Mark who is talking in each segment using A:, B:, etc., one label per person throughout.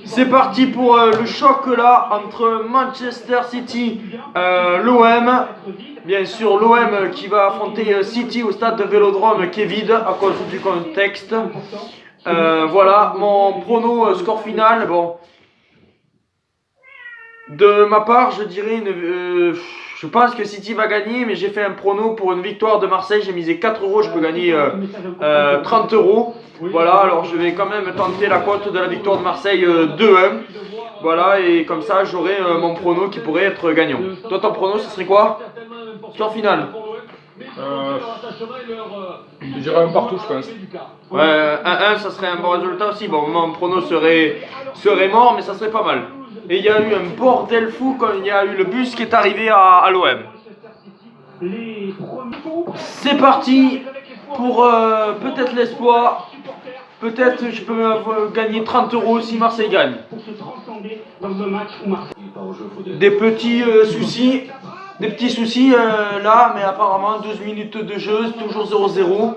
A: C'est parti pour le choc là entre Manchester City, l'OM. Bien sûr, l'OM qui va affronter City au stade de Vélodrome qui est vide à cause du contexte. Voilà, mon prono score final. Bon, de ma part, je dirais je pense que City va gagner, mais j'ai fait un prono pour une victoire de Marseille. J'ai misé 4 euros, je peux gagner 30 euros. Voilà, alors je vais quand même tenter la cote de la victoire de Marseille 2-1. Voilà, et comme ça, j'aurai mon prono qui pourrait être gagnant. Toi, ton prono, ce serait quoi? Score final?
B: Je dirais un partout, je pense.
A: Ouais, 1-1, ça serait un bon résultat aussi. Bon, mon prono serait mort, mais ça serait pas mal. Et il y a eu un bordel fou quand il y a eu le bus qui est arrivé à l'OM. C'est parti pour peut-être l'espoir. Peut-être je peux gagner 30 euros si Marseille gagne. Des petits soucis. Des petits soucis là, mais apparemment 12 minutes de jeu, toujours 0-0.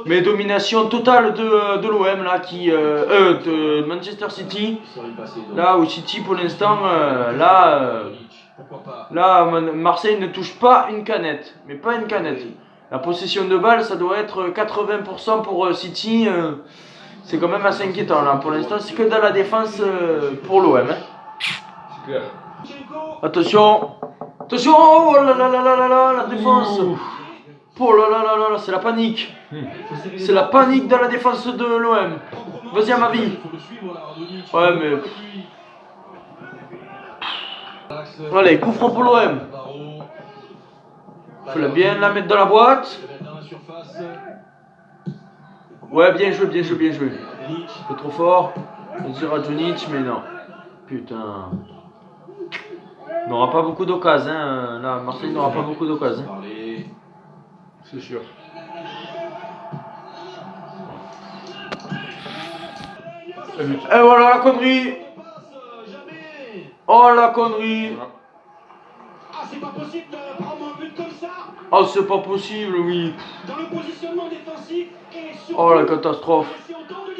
A: Mais domination totale de l'OM là, de Manchester City. Là où City pour l'instant, là Marseille ne touche pas une canette, mais pas une canette. La possession de balle, ça doit être 80% pour City. C'est quand même assez inquiétant là. Pour l'instant, c'est que dans la défense pour l'OM. Hein.
B: C'est clair.
A: Attention, attention, oh là là là là là là, la défense. Oh là là là là, c'est la panique. C'est la panique dans la défense de l'OM. Vas-y à ma vie. Ouais mais... Allez, coup franc pour l'OM. Faut bien la mettre dans la boîte. Ouais, bien joué, bien joué, bien joué. Un peu trop fort. On dira Jonic, mais non. Putain. On n'aura pas beaucoup d'occasions. Hein. Là, Marseille n'aura pas beaucoup d'occasions.
B: C'est sûr.
A: Et voilà la connerie. Oh la connerie.
C: Ah, c'est pas possible de prendre un but comme ça.
A: Oh, c'est pas possible, oui.
C: Dans le positionnement défensif et surtout...
A: Oh la catastrophe.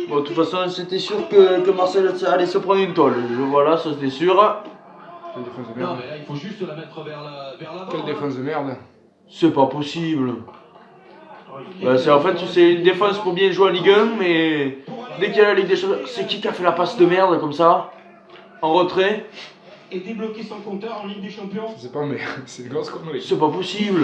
A: Bon, de toute façon, c'était sûr que Marseille allait se prendre une tôle. Voilà, ça c'était sûr.
B: Quelle défense de merde.
C: Non, mais là, il faut juste la mettre vers l'avant.
B: Quelle défense de merde.
A: C'est pas possible. Bah, en fait, c'est une défense pour bien jouer en Ligue 1, mais dès qu'il y a la Ligue des Champions, c'est qui a fait la passe de merde comme ça? En retrait?
C: Et débloquer son compteur en Ligue des Champions.
B: Je sais pas, mais c'est une grosse connerie.
A: C'est pas possible.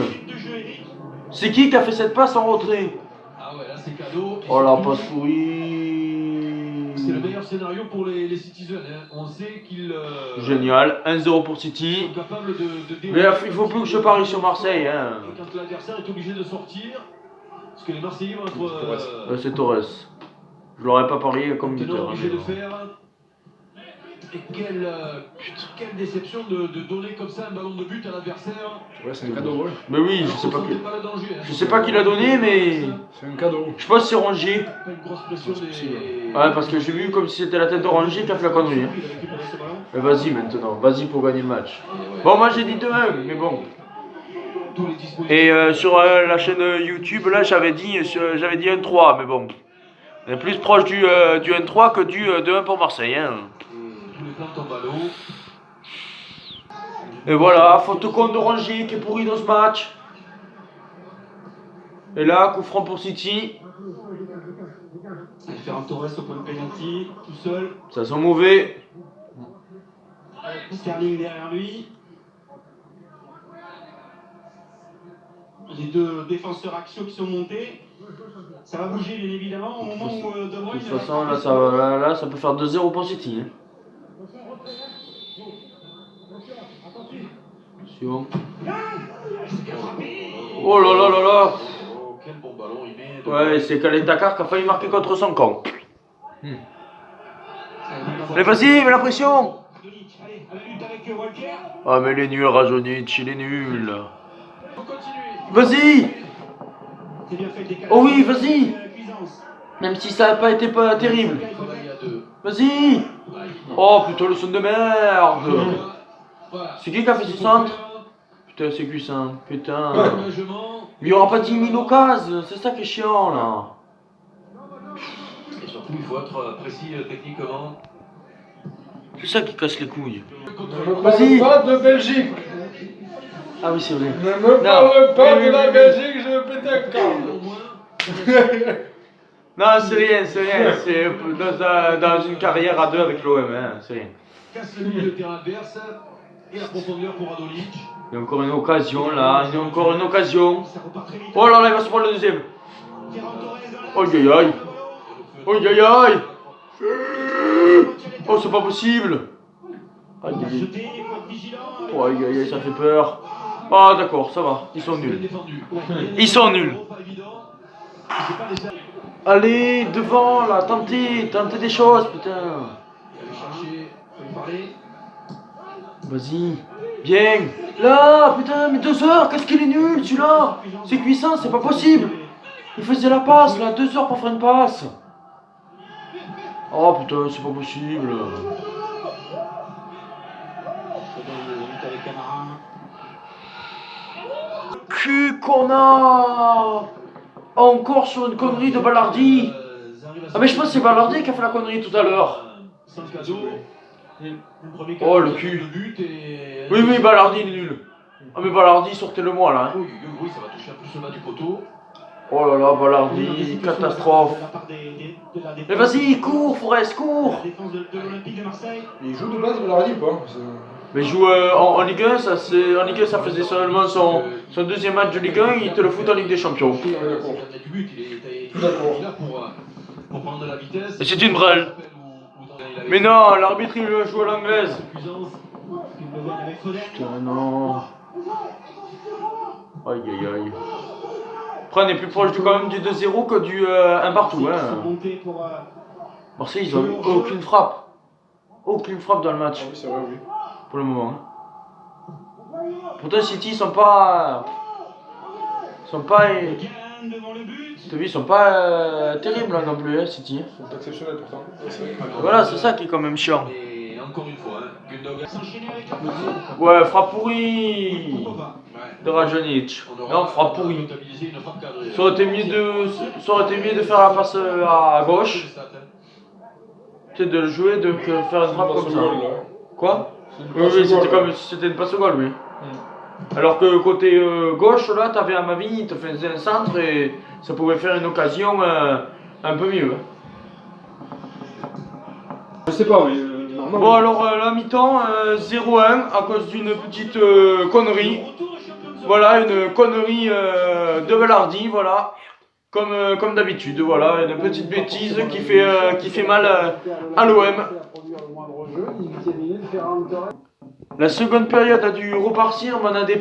A: C'est qui a fait cette passe en retrait?
C: Ah ouais, là c'est cadeau.
A: Oh la passe pourrie.
C: C'est le meilleur scénario pour les Citizens. Hein. On sait qu'ils
A: Génial, 1-0 pour City.
C: sont capables de
A: Mais il faut plus que je parie sur Marseille. Hein.
C: Quand l'adversaire est obligé de sortir, parce que les Marseillais vont être...
A: C'est Torres. Je l'aurais pas parié comme buteur.
C: Obligé de faire. Et quelle déception de donner comme ça un ballon de but à l'adversaire.
B: Ouais, c'est un cadeau. Ouais.
A: Mais oui, je sais pas qui l'a donné, mais
B: C'est un cadeau.
A: je pense que c'est Rongier.
C: Pas une grosse pression des...
A: Ouais, parce que j'ai vu comme si c'était la tête de Rongier qui a fait la connerie. Hein. Mais vas-y maintenant, vas-y pour gagner le match. Bon, moi j'ai dit 2-1, mais bon. Et sur la chaîne YouTube, là j'avais dit 1-3, mais bon. On est plus proche du 1-3 que du 2-1 pour Marseille. Hein. Et voilà, faute contre de Rongier qui est pourri dans ce match. Et là, coup franc pour City.
C: Ferran Torres au point de pénalty, tout seul.
A: Ça sent mauvais.
C: Sterling derrière lui. Les deux défenseurs axiaux qui sont montés. Ça va bouger bien évidemment au moment où De Bruyne...
A: De toute façon, là, ça peut faire 2-0 pour City. Hein. Attention. Oh là là là là.
C: Oh, quel bon ballon il met.
A: Ouais, c'est Khaled Dakar qui a failli marquer contre son camp. Mais vas-y, mets la pression. Ah mais il est nul, Rajonic, il est nul. Vas-y. Oh oui, vas-y. Même si ça n'a pas été terrible. Vas-y. Oh putain, le son de merde. C'est qui a fait ce centre? Putain, c'est cuisant. Putain. Il n'y aura pas 10 000 occasions. C'est ça qui est chiant là.
D: tout, il faut être précis techniquement.
A: C'est ça qui casse les couilles.
B: Ne me
A: Vas-y.
B: parle pas de Belgique.
A: Ah oui, c'est vrai.
B: Ne me parle pas de la Belgique, je vais péter un câble.
A: Non, c'est rien, c'est rien. C'est dans une carrière à deux avec l'OM, hein, c'est rien.
D: Casse le milieu de terrain adverse et la profondeur pour Radonjic.
A: Il y a encore une occasion là, il y a encore une occasion.
C: Ça repart très vite.
A: Oh là là, il va se prendre le deuxième.
C: Ferran Torres dans la-
A: Aïe aïe aïe. Aïe aïe aïe. Oh, c'est pas possible. Aïe aïe aïe.
C: Jeté, il faut être vigilant.
A: Oh, aïe aïe aïe, ça fait peur. Ah d'accord, ça va, ils sont nuls. Ils sont nuls.
D: Pas évident. C'est pas laissé
A: Allez, devant là, tentez des choses, putain.
D: aller chercher, faut lui parler.
A: Vas-y, bien. Là, putain, mais 2 heures, qu'est-ce qu'il est nul celui-là. C'est cuissant, c'est pas possible. Il faisait la passe là, 2 heures pour faire une passe. Oh putain, c'est pas possible.
C: Avec Camara.
A: Cul qu'on a. Encore sur une connerie de Ballardi. Ah mais je pense que c'est Ballardi qui a fait la connerie tout à l'heure.
D: Sans cadeau.
A: Oh le cul.
D: Le but et...
A: Oui, oui, Ballardi il est nul. Ah mais Ballardi, sortez-le-moi là. Hein.
D: Oui, oui, ça va toucher un plus le bas du poteau.
A: Oh là là, Ballardi, catastrophe. Mais vas-y, cours, Forest, cours.
C: La défense de l'Olympique de Marseille.
B: Il joue de base, vous l'avez dit ou pas?
A: Mais joue en Ligue 1, en Ligue 1 ça faisait seulement son deuxième match de Ligue 1, il te le fout en Ligue des Champions.
D: Il a du but, il est là pour prendre de la vitesse.
A: Et c'est une brêle. Mais non, l'arbitre il joue à l'anglaise. Putain, non. Aïe aïe aïe. Après, on est plus proche quand même du 2-0 que du 1 partout. Hein. Marseille, ils ont aucune frappe. Aucune frappe dans le match.
B: Ah oui, c'est vrai, oui.
A: Pour le moment. Pourtant, City, ils sont pas. T'as vu, ils sont pas terribles hein, non plus, hein, City.
B: Ils sont exceptionnels pourtant.
A: Voilà, c'est ça qui est quand même chiant.
D: Et encore une fois, Gundogan
C: S'enchaîner avec la
A: Ouais, frappe pourrie de Radonjic. Non, frappe pourrie. Ça aurait été mieux de faire la passe à gauche. Tu sais, de le jouer, de faire une frappe comme ça. Quoi? Oui, oui, c'était comme si c'était une passe au goal, oui. Alors que côté gauche, là, t'avais Amavi, il te faisait un centre et ça pouvait faire une occasion un peu mieux.
B: Je sais pas, oui.
A: Bon, alors la mi-temps, 0-1 à cause d'une petite connerie. Voilà, une connerie de Ballardi, voilà. Comme d'habitude, voilà, une petite bêtise qui fait mal à l'OM. La seconde période a dû repartir, mais on a des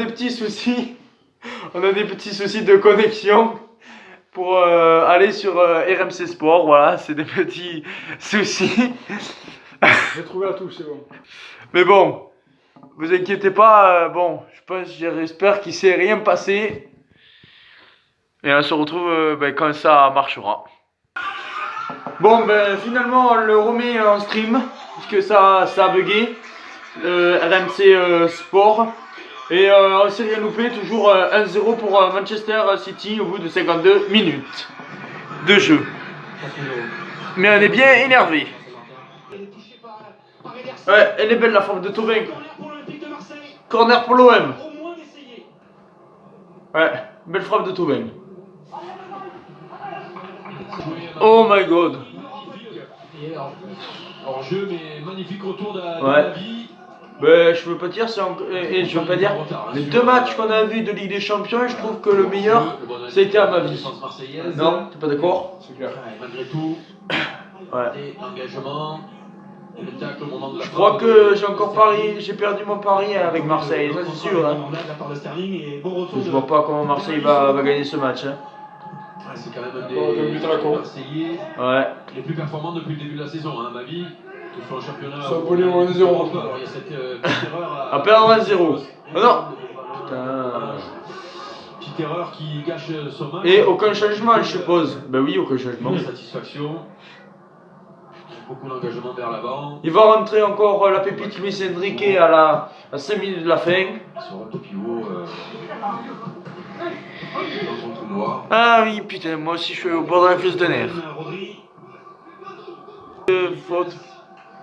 A: petits soucis. On a des petits soucis de connexion pour aller sur RMC Sport, voilà, c'est des petits soucis.
B: J'ai trouvé la touche, c'est bon.
A: Mais bon, vous inquiétez pas, bon, j'espère qu'il s'est rien passé. Et on se retrouve quand ça marchera. Bon, ben finalement, on le remet en stream, puisque ça a bugué. RMC Sport. Et on s'est rien loupé, toujours 1-0 pour Manchester City au bout de 52 minutes de jeu. Mais on est bien énervé. Ouais, elle est belle la forme de Thauvin. Corner pour l'OM. Ouais, belle frappe de Thauvin. Oh my god.
D: Hors jeu, mais magnifique retour de vie.
A: Ben, je veux pas dire, je veux pas dire, les 2 matchs qu'on a vus de Ligue des Champions, je trouve que le meilleur, ça a été à ma vie. Non, t'es pas d'accord?
B: C'est clair.
D: Malgré tout,
A: Ouais.
D: l'engagement, le tacle au moment de la
A: Je crois que j'ai perdu mon pari avec Marseille, ça c'est sûr. Hein. Je vois pas comment Marseille va gagner ce match. Hein.
D: C'est quand même un
B: des
D: Marseillais les plus performants depuis le début de la saison, hein, à ma vie. Que ce soit au championnat.
B: Ça volait au 1-0.
D: Alors il y a cette petite erreur
A: à perdre 1-0. Oh non. Putain.
D: Petite erreur qui gâche son match.
A: Et aucun changement, je suppose. Ben oui, aucun changement.
D: Satisfaction. Beaucoup d'engagement vers l'avant.
A: Il va rentrer encore la pépite Luis Enrique à 5 minutes de la fin.
D: Sur un pivot. Dans son trou noir.
A: Ah oui, putain, moi aussi je suis au bord de la crise de nerfs. Faute.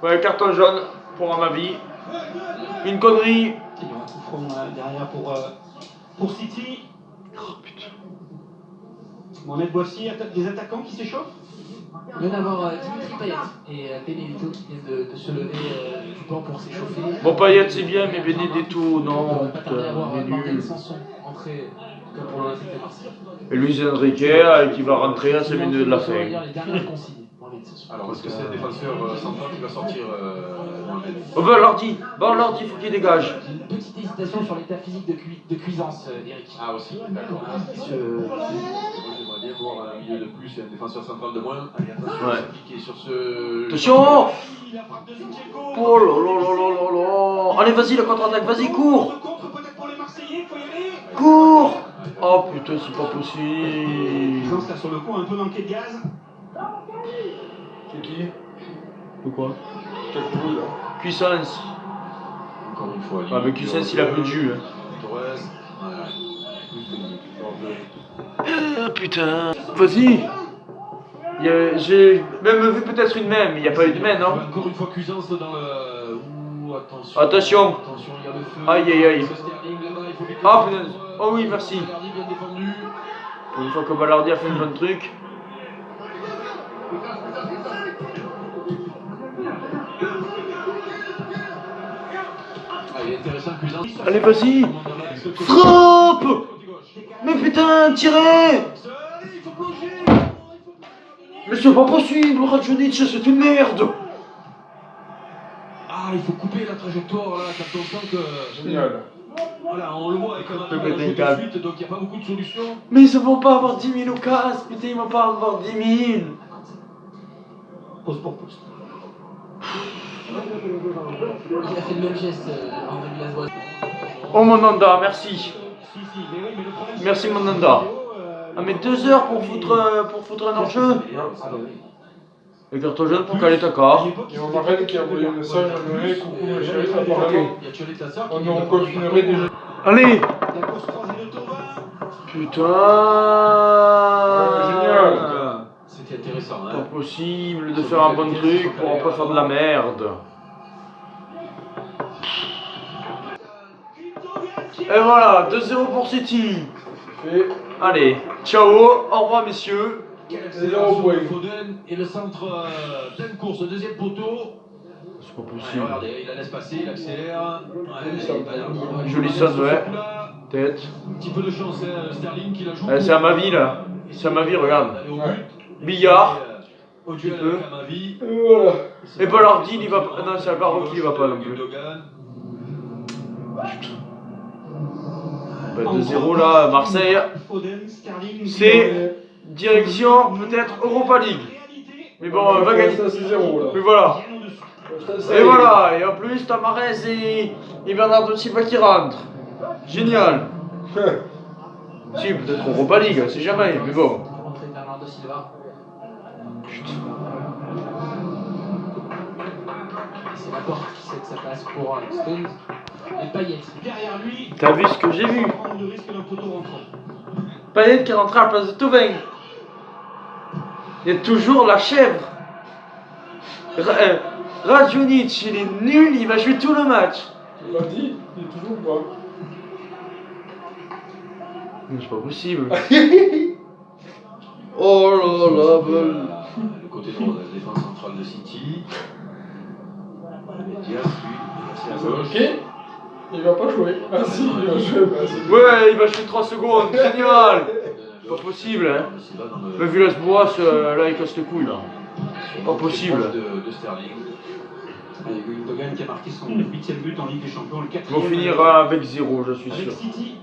A: Ouais, carton jaune pour Amavi. Une connerie.
C: Il y aura tout front derrière pour City.
A: Oh putain.
C: Mohamed Boissy, des attaquants qui s'échauffent.
E: Il vient d'avoir Dimitri Payet et Benedetto qui viennent de se lever du banc pour s'échauffer.
A: Bon, Payet c'est bien, mais Benedetto, non.
E: Pas tarder à voir
A: Putain, il est
E: Martin
A: nul.
E: Sanson entrer comme pour l'Olympique de Marseille.
A: Et Luis Enrique qui va rentrer à 5 minutes de la fin.
E: Les dernières consignes. Mohamed Sanson.
D: Alors, est-ce que c'est le défenseur central qui va sortir Mohamed?
A: Oh bah l'ordi, faut qu'il dégage.
E: J'ai une petite hésitation sur l'état physique de Cuisance, Eric.
D: Ah, aussi, d'accord. Moi, j'aimerais bien voir un milieu de plus et un défenseur central de moins. Allez, attention,
A: Ouais.
D: ça piqué sur ce.
A: Attention.
C: La frappe de Zinchenko.
A: Oh là là là là là là. Allez, vas-y, le contre-attaque, vas-y, cours.
C: Contre peut-être pour les Marseillais, faut y aller.
A: Cours. Oh putain, c'est pas possible.
C: Cuisance là sur le coup a un peu manqué de gaz.
B: C'est qui?
A: De quoi?
B: T'as couru là.
A: Puissance.
D: Encore une fois,
A: Ah, mais Puissance, il a plus de jus. Hein.
D: Torres. Ouais. Plus de
A: Putain. Vas-y. J'ai même vu peut-être une main, mais il n'y a pas eu de main, non?
D: Encore une fois, Cuisance dans le. Ouh, attention.
A: Attention.
D: Attention, il y a le feu.
A: Aïe, aïe, aïe.
D: Ce Sterling, là-bas, il faut vite
A: Ah,
D: le
A: putain.
D: faire.
A: Oh oui, merci.
D: Balardi bien défendu.
A: Une fois que Ballardi a fait le bon truc.
D: Ah, il est intéressant, Cuisance.
A: Allez, vas-y. Frappe. Mais putain, tirez.
C: Il faut plonger.
A: Mais c'est pas possible, Radjonic, c'est une merde.
D: Ah, il faut couper la trajectoire là, quand on sent que.
B: Génial.
D: Voilà, on le voit avec un
A: peux
D: attaque
A: péter
D: de
A: un câble.
D: suite, donc il n'y a pas beaucoup de solutions.
A: Mais ils vont pas avoir 10 000 au casse, putain, ils vont pas avoir 10 000.
C: Pause pour pause.
E: Il a fait le même geste, André Villas-Boas.
A: Oh mon Nanda, merci.
C: Si, mais oui, mais le problème, c'est
A: Merci
C: que
A: mon Nanda.
C: euh,
A: Ah mais 2 heures pour foutre un hors-jeu.
E: Ah bah oui.
A: Le carton jaune pour caler ta carte.
B: Il y a mon marraine qui a envoyé un message à Noé, coucou ma chérie, apparemment.
D: Il y a Thierry Tassar
B: On nous reconfinerait déjà.
A: Allez.
C: la course croisée de Thauvin.
A: Putain.
D: C'était intéressant,
A: Pas
D: hein.
A: possible de faire un bon truc pour pas faire de la merde. Et voilà, 2-0 pour City.
B: Fait.
A: Allez, ciao, au revoir messieurs.
D: Quelle
B: Zéro
D: accélération
B: point.
D: de Foden et le centre pleine course, deuxième poteau.
A: C'est pas
D: Ouais,
A: possible.
D: regardez, il la laisse passer, il accélère. Ouais,
A: Joli son, ouais.
D: Là,
A: Tête.
D: un petit peu de chance, hein, Sterling qui la joue.
A: C'est à ma vie là. C'est à ma vie, regarde.
D: Aller au
B: Ouais.
D: but.
A: Billard.
D: Au duel
A: Un peu.
D: avec Amavi.
B: Voilà.
A: Et Ballardi, il y va pas. Non, c'est Alvaro qui y va pas non plus.
D: Gundogan.
A: Bah, 2-0 là, Marseille.
C: Foden, Sterling,
A: C'est direction peut-être Europa League. Mais bon, on va gagner.
B: Ça, c'est 0 là.
A: Mais voilà.
C: bien au-dessus.
A: Et voilà. Et en plus, Tamarez et Bernardo Silva qui rentrent. Génial. Si, peut-être Europa League, c'est jamais. Mais bon.
E: Rentrée de Bernardo Silva. C'est la porte qui sait que ça passe pour Stones. Et Payet.
C: Derrière lui,
A: T'as vu ce que j'ai vu?
C: sans prendre de risque d'un poteau rentrant.
A: Payet qui est rentré à la place de Thauvin. Il y a toujours la chèvre. Radjonic, il est nul, il va jouer tout le match.
B: Tu l'as dit, il est toujours pas.
A: Mais c'est pas possible. Oh là là, bol.
D: Le côté droit de la défense centrale de City. Diaz, lui, c'est à gauche.
B: Ok. Il va pas jouer. Ah si, il va jouer. Bah, c'est bon.
A: Ouais, il va jouer 3 secondes, génial. Pas possible, hein. Mais vu la bois, là il casse les couilles là. Pas possible.
D: De Sterling.
C: Et Gundogan qui a marqué son 8e but en Ligue des Champions, le 4e.
A: Ils vont finir avec 0, je suis
C: avec
A: sûr.
C: City.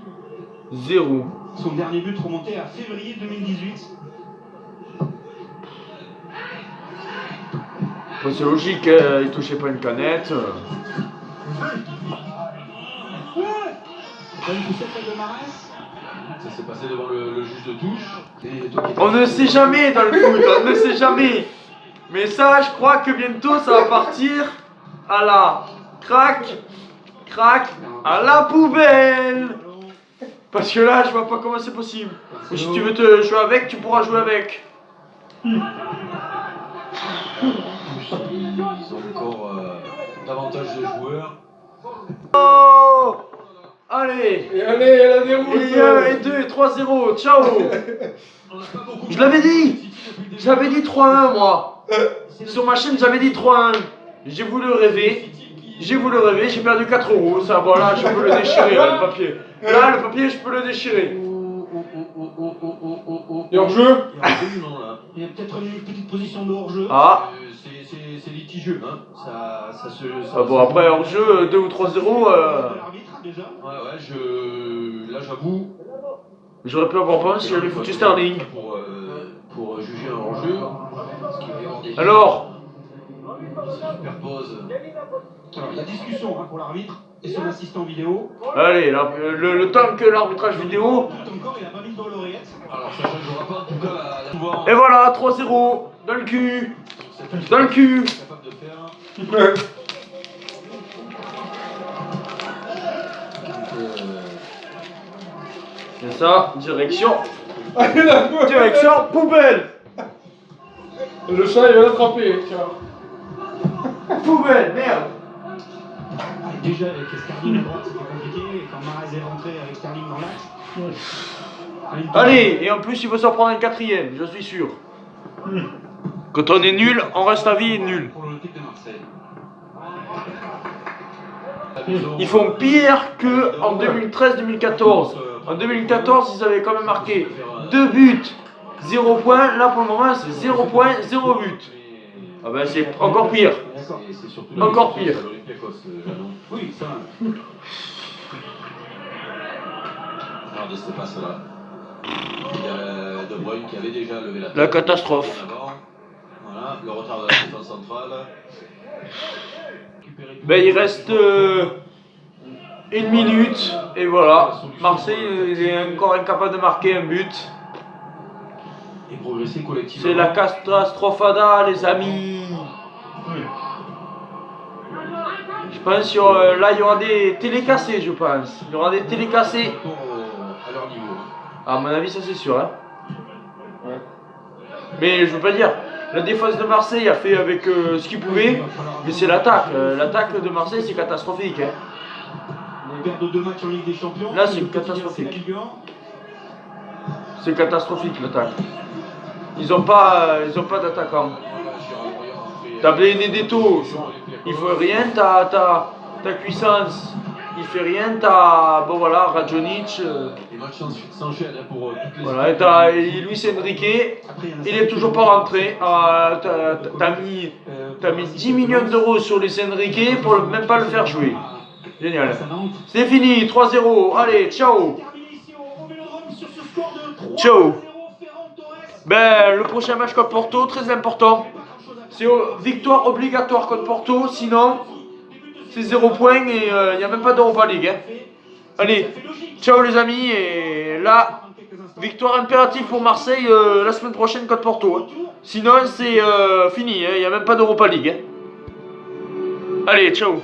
A: 0.
C: Son dernier but remonté à février 2018.
A: Bon, c'est logique, il touchait pas une canette.
C: Bonne poussette de Mahrez.
D: Ça s'est passé devant le juge de touche. Et toi qui étais-
A: On ne sait jamais dans le foot, on ne sait jamais. Mais ça, je crois que bientôt ça va partir à la crac, à la poubelle. Parce que là, je vois pas comment c'est possible. Ou si tu veux te jouer avec, tu pourras jouer avec.
D: ils ont encore davantage de joueurs.
A: Oh, allez.
B: Et allez, elle a des rouges.
A: Et 1, et 2, et 3-0, ciao. Je l'avais dit. J'avais dit 3-1 moi. Sur ma chaîne j'avais dit 3-1. J'ai voulu rêver. J'ai perdu 4 euros. Ça voilà, je peux le déchirer là, le papier. Là le papier je peux le déchirer.
B: Et hors-jeu?
C: Il y a peut-être une petite position de hors-jeu.
A: Ah.
D: C'est litigieux, hein. Ça se.
A: Ah bon après hors jeu 2 ou 3-0.
C: L'arbitre déjà.
D: Là j'avoue.
A: J'aurais pu avoir pensé si j'avais foutu Sterling.
D: Pour juger un hors-jeu.
A: Alors.
D: Il se superpose.
C: Alors, la discussion pour l'arbitre et son assistant vidéo.
A: Allez, le temps que l'arbitrage vidéo.
C: Tout encore, il a pas mis dans l'oreillette.
D: Alors ça ne jouera pas en tout cas la pouvoir.
A: Et voilà, 3-0. Dans le cul. Dans le cul.
D: Capable de faire.
A: C'est ça, direction.
B: Allez, la poule.
A: Direction poubelle.
B: Le chat, il va l'attraper, tiens.
A: Poubelle, merde.
C: Déjà, avec Sterling à droite, c'était compliqué. Et quand Mahrez est rentré avec Sterling dans l'axe.
A: Allez, et en plus il veut s'en prendre un 4ème, je suis sûr. Quand on est nul, on reste à vie nul.
D: Pour l'Olympique de Marseille.
A: Ils font pire que en 2013-2014. En 2014, ils avaient quand même marqué 2 buts, 0 points. Là pour le moment, c'est 0 points, 0 but. Ah ben c'est encore pire.
D: C'est surtout
A: Encore pire.
C: Oui, ça.
D: Regardez cette passe-là. Il y a De Bruyne qui avait déjà levé la tête.
A: La catastrophe.
D: Voilà, le retard de la défense centrale.
A: Ben il reste 1 minute et voilà. Marseille il est encore incapable de marquer un but.
D: Et progresser collectivement.
A: C'est la catastrophada les amis. Je pense sur là il y aura des télécassés je pense. Il y aura des télécassés.
D: À leur niveau.
A: À mon avis ça c'est sûr hein. Ouais. Mais je veux pas dire. La défense de Marseille a fait avec ce qu'il pouvait. Mais c'est l'attaque. L'attaque de Marseille c'est catastrophique hein.
C: Ils perdent 2 matchs en Ligue des Champions.
A: Là c'est catastrophique. C'est catastrophique l'attaque. Ils ont pas d'attaquant. T'as Benedetto, il fait rien, t'as puissance, il fait rien, t'as bon voilà Radjonic.
D: Les matchs s'enchaînent pour toutes les.
A: Voilà, et t'as Luis Enrique, il est toujours pas rentré. T'as mis 10 millions d'euros sur Luis Enrique pour même pas le faire jouer. Génial. C'est fini, 3-0. Allez, ciao. Ciao. Ben, le prochain match contre Porto, très important. C'est victoire obligatoire contre Porto, sinon c'est 0 points et il n'y a même pas d'Europa League. Hein. Allez, ciao les amis. Et là, victoire impérative pour Marseille la semaine prochaine contre Porto. Hein. Sinon c'est fini, il n'y a même pas d'Europa League. Hein. Allez, ciao.